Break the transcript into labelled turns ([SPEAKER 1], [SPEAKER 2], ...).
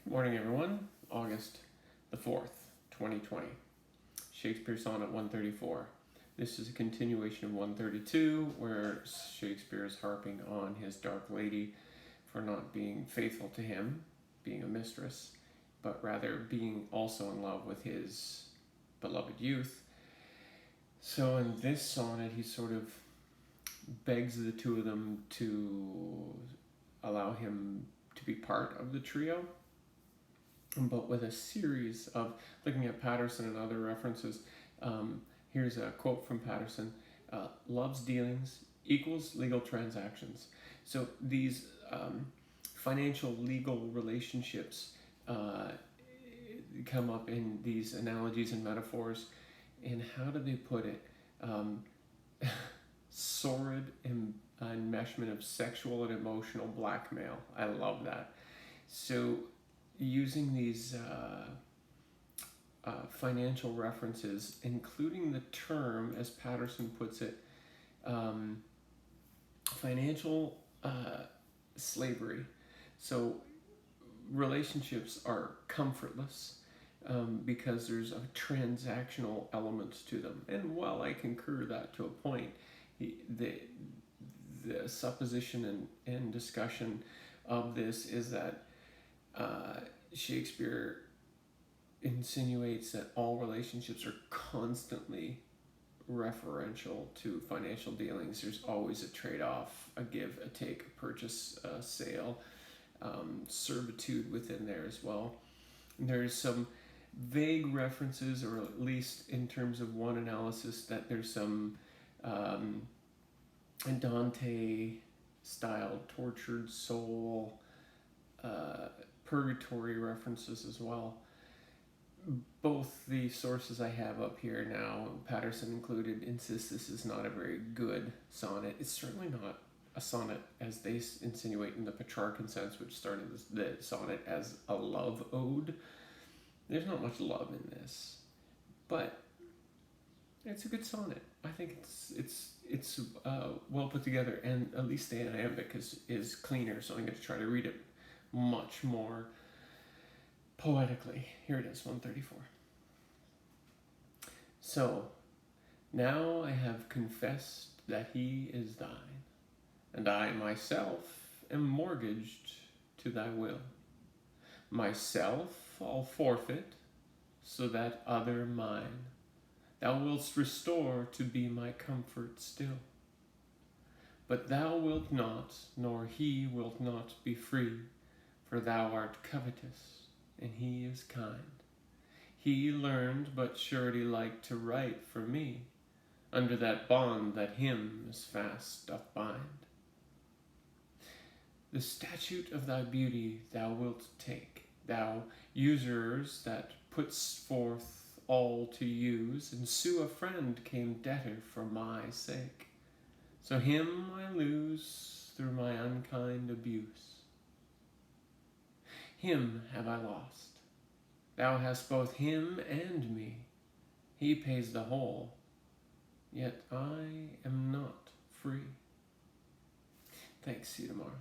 [SPEAKER 1] Good morning, everyone. August the 4th, 2020. Shakespeare Sonnet 134. This is a continuation of 132, where Shakespeare is harping on his dark lady for not being faithful to him, being a mistress, but rather being also in love with his beloved youth. So in this sonnet, he sort of begs the two of them to allow him to be part of the trio, but with a series of, looking at Patterson and other references. Here's a quote from Patterson: love's dealings equals legal transactions. So these financial legal relationships come up in these analogies and metaphors. And how do they put it? Sordid enmeshment of sexual and emotional blackmail. I love that. So using these financial references, including the term, as Patterson puts it, financial slavery. So relationships are comfortless because there's a transactional element to them. And while I concur that to a point, the supposition and discussion of this is that Shakespeare insinuates that all relationships are constantly referential to financial dealings. There's always a trade-off, a give, a take, a purchase, a sale, servitude within there as well. And there's some vague references, or at least in terms of one analysis, that there's some Dante-style tortured soul, purgatory references as well. Both the sources I have up here now, Patterson included, insist this is not a very good sonnet. It's certainly not a sonnet as they insinuate in the Petrarchan sense, which started the sonnet as a love ode. There's not much love in this, but it's a good sonnet. I think it's well put together, and at least the iambic is cleaner, so I'm going to try to read it much more poetically. Here it is, 134. So, now I have confessed that he is thine, and I myself am mortgaged to thy will. Myself I'll forfeit, so that other mine thou willst restore to be my comfort still. But thou wilt not, nor he wilt not be free, for thou art covetous, and he is kind. He learned but surety like to write for me, under that bond that him as fast doth bind. The statute of thy beauty thou wilt take, thou usurers that puts forth all to use, and sue a friend came debtor for my sake. So him I lose through my unkind abuse. Him have I lost. Thou hast both him and me. He pays the whole, yet I am not free. Thanks, see you tomorrow.